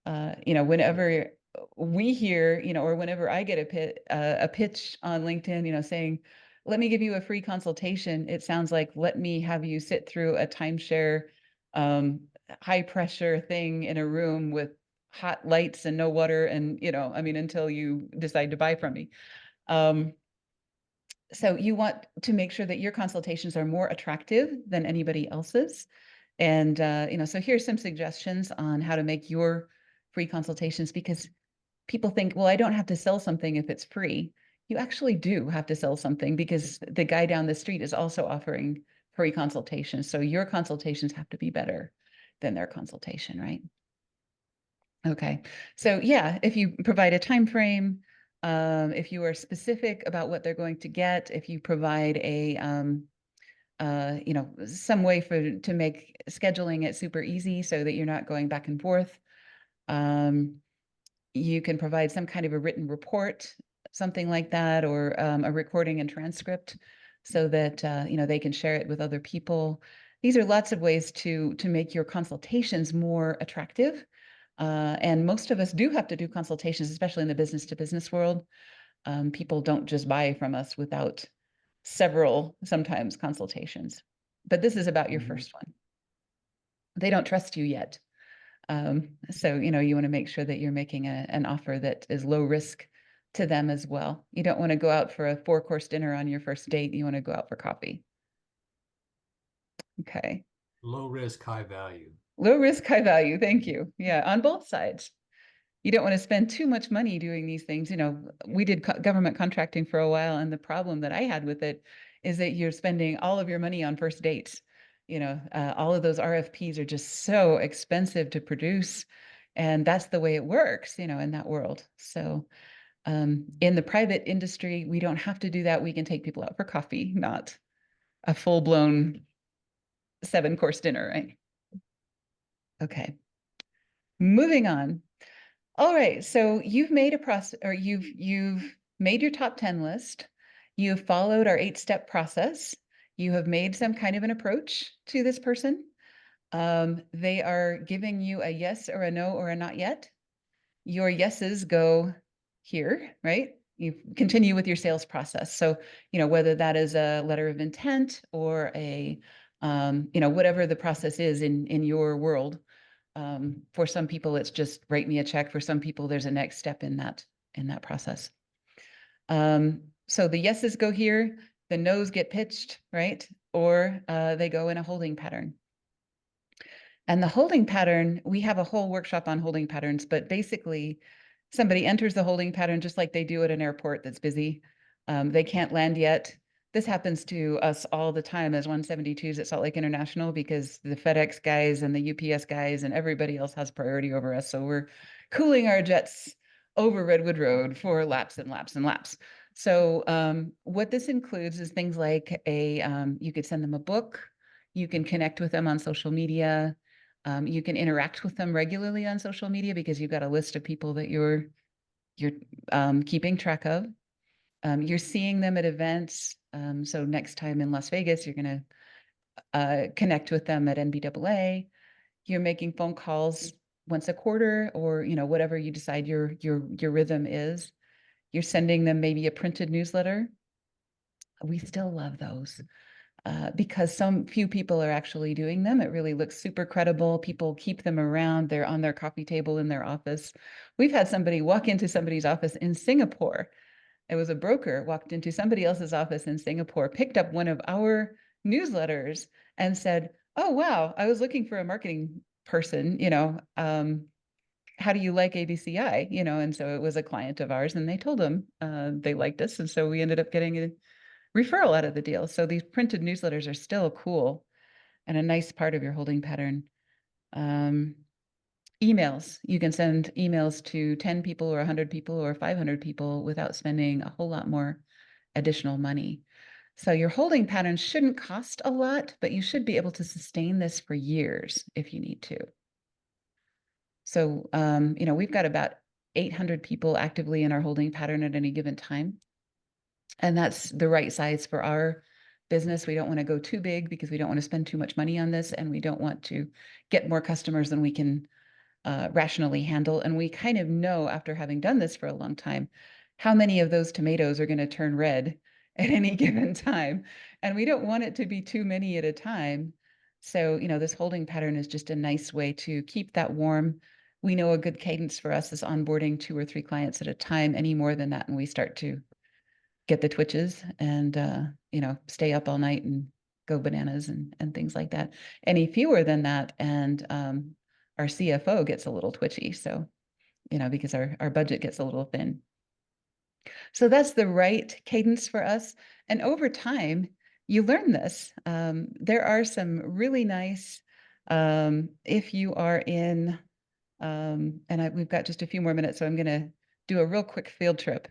Whenever we hear, or whenever I get a pitch on LinkedIn, saying, let me give you a free consultation, it sounds like, let me have you sit through a timeshare, high pressure thing in a room with hot lights and no water. And, until you decide to buy from me. So you want to make sure that your consultations are more attractive than anybody else's. And, so here's some suggestions on how to make your free consultations, because people think, well, I don't have to sell something if it's free. You actually do have to sell something because the guy down the street is also offering free consultations. So your consultations have to be better than their consultation, right? Okay. So yeah, if you provide a time frame, if you are specific about what they're going to get, if you provide a some way to make scheduling it super easy so that you're not going back and forth. You can provide some kind of a written report, something like that, or a recording and transcript so that they can share it with other people. These are lots of ways to make your consultations more attractive. And most of us do have to do consultations, especially in the business to business world. People don't just buy from us without several, sometimes, consultations. But this is about your first one. They don't trust you yet. So, you want to make sure that you're making an offer that is low risk to them as well. You don't want to go out for a 4-course dinner on your first date. You want to go out for coffee. Okay. Low risk, high value. Low risk, high value. Thank you. Yeah, on both sides. You don't want to spend too much money doing these things. We did government contracting for a while, and the problem that I had with it is that you're spending all of your money on first dates. All of those RFPs are just so expensive to produce, and that's the way it works, in that world. So in the private industry, we don't have to do that. We can take people out for coffee, not a full-blown 7-course dinner, right? Okay. Moving on. All right, so you've made a process, or you've made your top 10 list. You've followed our 8-step process. You have made some kind of an approach to this person. They are giving you a yes or a no or a not yet. Your yeses go here, right? You continue with your sales process. So, whether that is a letter of intent or a, whatever the process is in your world. For some people, it's just write me a check. For some people, there's a next step in that process. So the yeses go here, the nos get pitched, right? Or they go in a holding pattern. And the holding pattern, we have a whole workshop on holding patterns, but basically somebody enters the holding pattern just like they do at an airport that's busy. They can't land yet. this happens to us all the time as 172s at Salt Lake International, because the FedEx guys and the UPS guys and everybody else has priority over us. So we're cooling our jets over Redwood Road for laps and laps and laps. So what this includes is things like you could send them a book, you can connect with them on social media, you can interact with them regularly on social media because you've got a list of people that you're keeping track of. You're seeing them at events. So next time in Las Vegas, you're going to connect with them at NBAA. You're making phone calls once a quarter, or whatever you decide your rhythm is. You're sending them maybe a printed newsletter. We still love those because some few people are actually doing them. It really looks super credible. People keep them around. They're on their coffee table in their office. We've had somebody walk into somebody's office in Singapore. It was a broker walked into somebody else's office in Singapore, picked up one of our newsletters and said, "Oh, wow, I was looking for a marketing person, how do you like ABCI?" And so it was a client of ours, and they told them they liked us. And so we ended up getting a referral out of the deal. So these printed newsletters are still cool and a nice part of your holding pattern. Emails. You can send emails to 10 people or 100 people or 500 people without spending a whole lot more additional money. So your holding pattern shouldn't cost a lot, but you should be able to sustain this for years if you need to. So, we've got about 800 people actively in our holding pattern at any given time. And that's the right size for our business. We don't want to go too big because we don't want to spend too much money on this, and we don't want to get more customers than we can rationally handle. And we kind of know, after having done this for a long time, how many of those tomatoes are going to turn red at any given time. And we don't want it to be too many at a time. So, this holding pattern is just a nice way to keep that warm. We know a good cadence for us is onboarding 2 or 3 clients at a time. Any more than that, and we start to get the twitches and, stay up all night and go bananas and things like that. Any fewer than that, and our CFO gets a little twitchy. So, because our budget gets a little thin. So that's the right cadence for us. And over time, you learn this. There are some really nice, if you are in, we've got just a few more minutes, so I'm going to do a real quick field trip.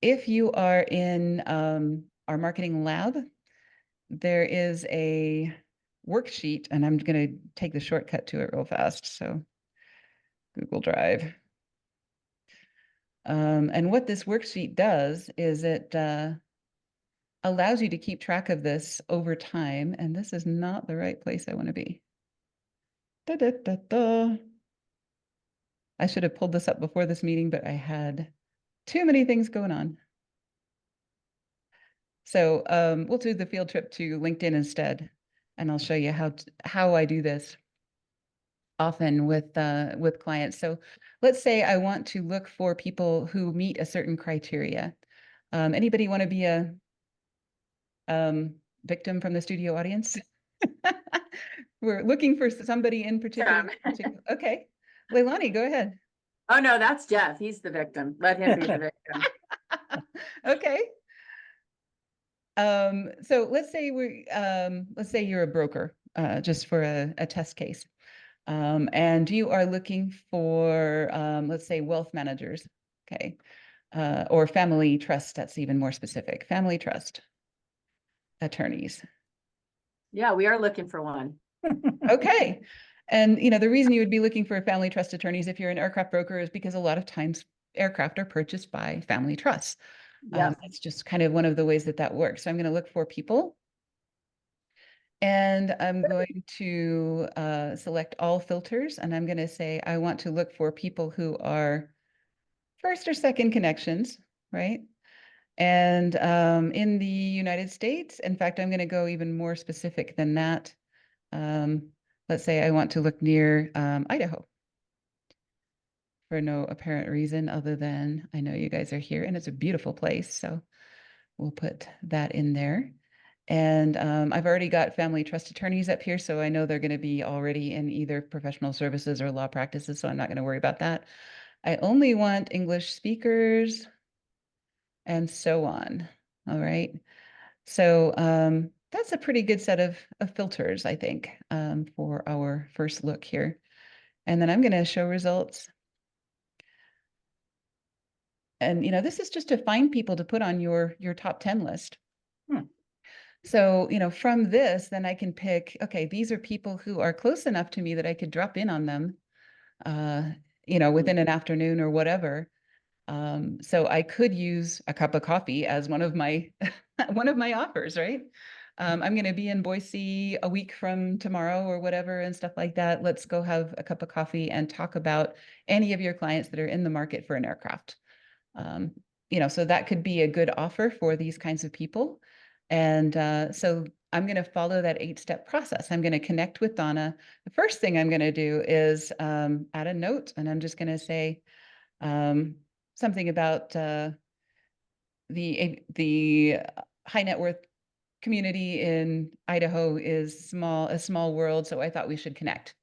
If you are in our marketing lab, there is a worksheet, and I'm going to take the shortcut to it real fast. So Google Drive. And what this worksheet does is it allows you to keep track of this over time. And this is not the right place I want to be. Da, da, da, da. I should have pulled this up before this meeting, but I had too many things going on. So we'll do the field trip to LinkedIn instead, and I'll show you how I do this often with clients. So let's say I want to look for people who meet a certain criteria. Anybody want to be a victim from the studio audience? We're looking for somebody in particular. Okay, Leilani, go ahead. Oh no, that's Jeff. He's the victim. Let him be the victim. Okay. So let's say you're a broker, just for a test case. And you are looking for, let's say, wealth managers, okay, or family trust. That's even more specific. Family trust attorneys. Yeah, we are looking for one. Okay, and the reason you would be looking for family trust attorneys if you're an aircraft broker is because a lot of times aircraft are purchased by family trusts. Yes. It's just kind of one of the ways that works. So I'm going to look for people. And I'm going to select all filters, and I'm going to say I want to look for people who are first or second connections, right? And in the United States, in fact, I'm going to go even more specific than that. Let's say I want to look near Idaho for no apparent reason other than I know you guys are here and it's a beautiful place. So we'll put that in there. And I've already got family trust attorneys up here, so I know they're going to be already in either professional services or law practices, so I'm not going to worry about that. I only want English speakers and so on. All right. So that's a pretty good set of filters, I think, for our first look here. And then I'm going to show results. And, you know, this is just to find people to put on your top 10 list. So, you know, from this, then I can pick, okay, these are people who are close enough to me that I could drop in on them, you know, within an afternoon or whatever. So I could use a cup of coffee as one of my one of my offers, right? I'm going to be in Boise a week from tomorrow or whatever and stuff like that. Let's go have a cup of coffee and talk about any of your clients that are in the market for an aircraft. You know, so that could be a good offer for these kinds of people. And so I'm going to follow that 8-step process. I'm going to connect with Donna. The first thing I'm going to do is add a note, and I'm just going to say something about the high net worth community in Idaho is a small world, so I thought we should connect.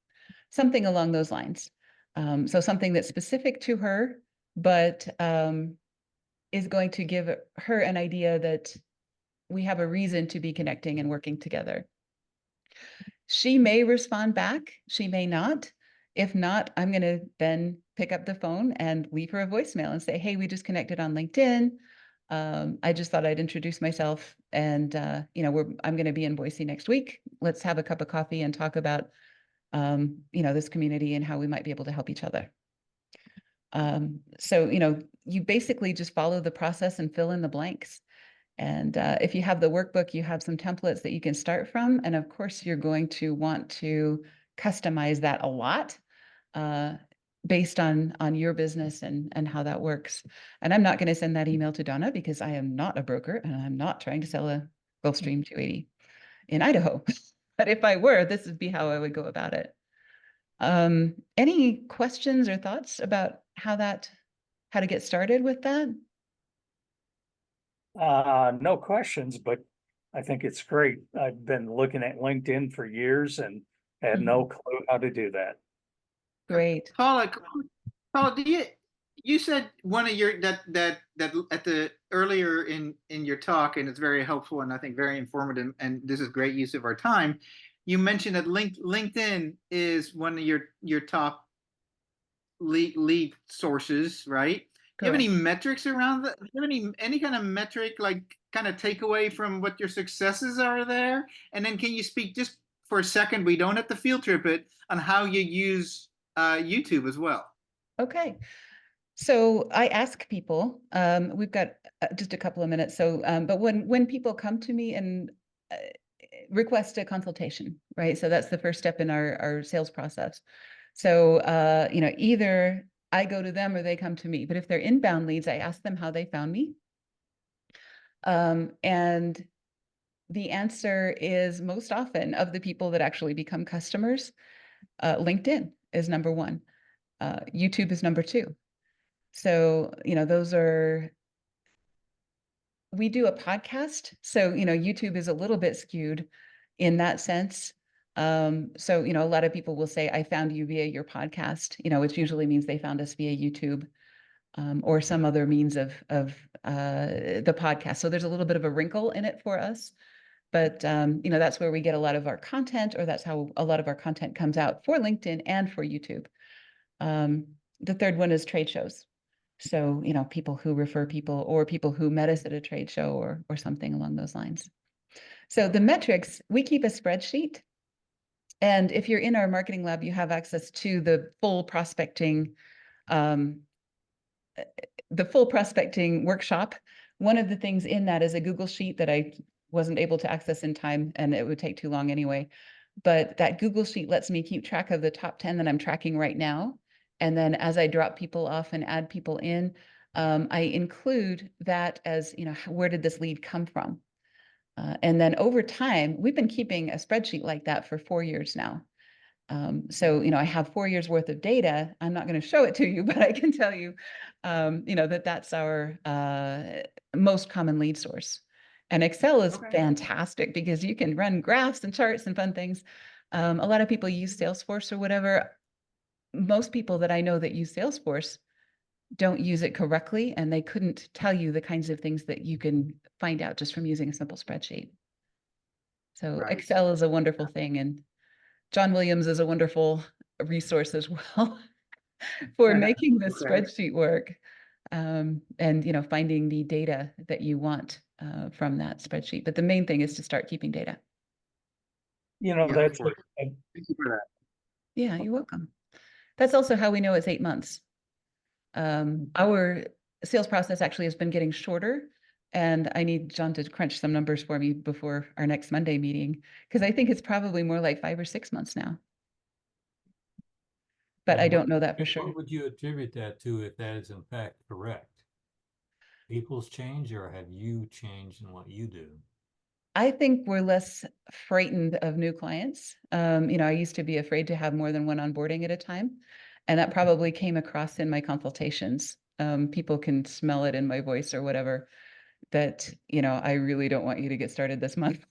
Something along those lines. So something that's specific to her, but is going to give her an idea that we have a reason to be connecting and working together. She may respond back, she may not. If not, I'm going to then pick up the phone and leave her a voicemail and say, hey, we just connected on LinkedIn. I just thought I'd introduce myself, and you know, I'm going to be in Boise next week. Let's have a cup of coffee and talk about you know, this community and how we might be able to help each other. So, you know, you basically just follow the process and fill in the blanks. And if you have the workbook, you have some templates that you can start from. And of course, you're going to want to customize that a lot based on your business and how that works. And I'm not going to send that email to Donna because I am not a broker and I'm not trying to sell a Gulfstream 280 in Idaho. But if I were, this would be how I would go about it. Any questions or thoughts about how to get started with that? No questions, but I think it's great. I've been looking at LinkedIn for years and had no clue how to do that. Great. Paula, you said one of your that at the earlier in your talk, and it's very helpful and I think very informative, and this is great use of our time. You mentioned that LinkedIn is one of your top lead sources, right? Do you have any metrics around that? Do you have any kind of metric, like kind of takeaway from what your successes are there? And then can you speak just for a second, we don't have to field trip it, on how you use YouTube as well? Okay. So I ask people, we've got just a couple of minutes. So, but when people come to me and request a consultation, right? So that's the first step in our sales process. So, you know, either I go to them or they come to me. But if they're inbound leads, I ask them how they found me. And the answer is most often of the people that actually become customers, LinkedIn is number one. YouTube is number two. So, you know, we do a podcast. So, you know, YouTube is a little bit skewed in that sense. So, you know, a lot of people will say, I found you via your podcast, you know, which usually means they found us via YouTube or some other means of the podcast. So there's a little bit of a wrinkle in it for us. But, you know, that's where we get a lot of our content, or that's how a lot of our content comes out for LinkedIn and for YouTube. The third one is trade shows. So, you know, people who refer people or people who met us at a trade show or something along those lines. So the metrics, we keep a spreadsheet. And if you're in our marketing lab, you have access to the full prospecting workshop. One of the things in that is a Google sheet that I wasn't able to access in time, and it would take too long anyway. But that Google sheet lets me keep track of the top 10 that I'm tracking right now. And then as I drop people off and add people in, I include that as, you know, where did this lead come from? And then over time, we've been keeping a spreadsheet like that for 4 years now. So, you know, I have 4 years worth of data. I'm not going to show it to you, but I can tell you, you know, that's our most common lead source. And Excel is fantastic because you can run graphs and charts and fun things. A lot of people use Salesforce or whatever. Most people that I know that use Salesforce don't use it correctly, and they couldn't tell you the kinds of things that you can find out just from using a simple spreadsheet. So Right. Excel is a wonderful thing, and John Williams is a wonderful resource as well for making this Okay. spreadsheet work. And finding the data that you want from that spreadsheet. But the main thing is to start keeping data. Yeah, That's of course. Thank you for that. Yeah, you're welcome. That's also how we know it's 8 months. Our sales process actually has been getting shorter, and I need John to crunch some numbers for me before our next Monday meeting, because I think it's probably more like 5 or 6 months now. But I don't know that for sure. What would you attribute that to if that is in fact correct? People's change, or have you changed in what you do? I think we're less frightened of new clients. I used to be afraid to have more than one onboarding at a time, and that probably came across in my consultations. People can smell it in my voice or whatever, that, I really don't want you to get started this month.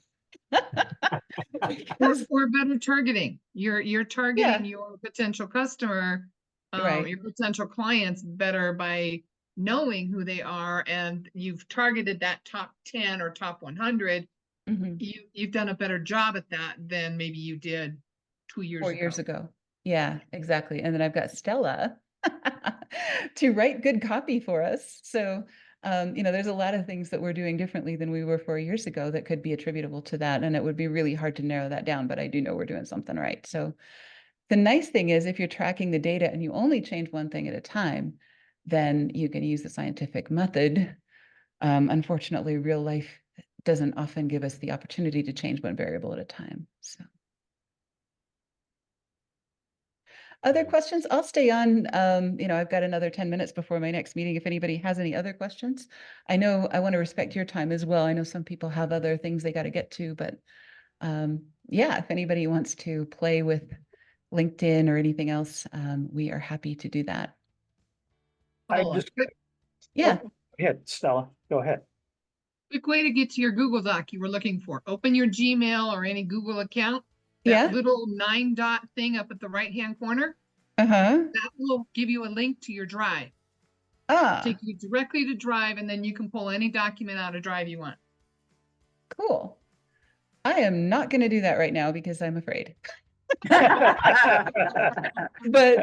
Because- Or better targeting. You're targeting Yeah. your potential customer, Right. your potential clients better by knowing who they are, and you've targeted that top 10 or top 100. Mhm. You've done a better job at that than maybe you did 2 years 4 ago. years ago. Yeah, exactly. And then I've got Stella to write good copy for us. So, there's a lot of things that we're doing differently than we were 4 years ago that could be attributable to that. And it would be really hard to narrow that down, but I do know we're doing something right. So the nice thing is, if you're tracking the data and you only change one thing at a time, then you can use the scientific method. Unfortunately, real life doesn't often give us the opportunity to change one variable at a time. So. Other Okay. questions? I'll stay on. I've got another 10 minutes before my next meeting. If anybody has any other questions, I know I want to respect your time as well. I know some people have other things they got to get to, but yeah, if anybody wants to play with LinkedIn or anything else, we are happy to do that. I Oh, just, Yeah. Go ahead, Stella, go ahead. quick way to get to your Google Doc you were looking for. Open your Gmail or any Google account. That Yeah. little 9-dot thing up at the right-hand corner, Uh-huh. that will give you a link to your Drive. Ah, Take you directly to Drive, and then you can pull any document out of Drive you want. cool. I am not going to do that right now because I'm afraid. But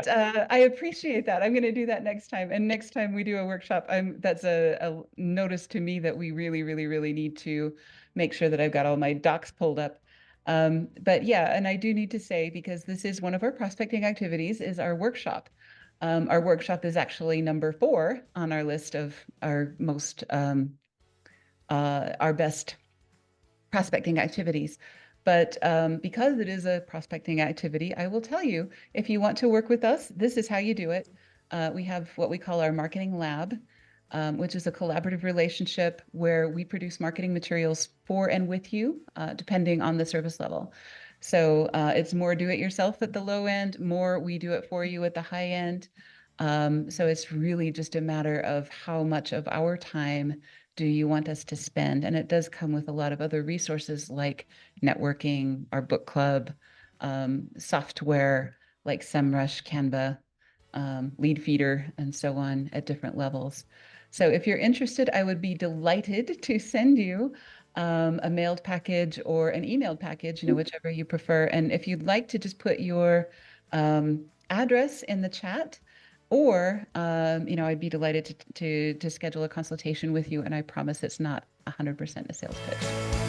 I appreciate that. I'm going to do that next time. And next time we do a workshop, that's a notice to me that we really, really, really need to make sure that I've got all my docs pulled up. But yeah, and I do need to say, because this is one of our prospecting activities, is our workshop. Our workshop is actually number 4 on our list of our our best prospecting activities. But because it is a prospecting activity, I will tell you, if you want to work with us, this is how you do it. We have what we call our marketing lab, which is a collaborative relationship where we produce marketing materials for and with you, depending on the service level. So it's more do it yourself at the low end, more we do it for you at the high end. So it's really just a matter of how much of our time do you want us to spend? And it does come with a lot of other resources like networking, our book club, software like SEMrush, Canva, Lead Feeder, and so on at different levels. So if you're interested, I would be delighted to send you a mailed package or an emailed package, whichever you prefer. And if you'd like to just put your address in the chat, or I'd be delighted to schedule a consultation with you, and I promise it's not 100% a sales pitch.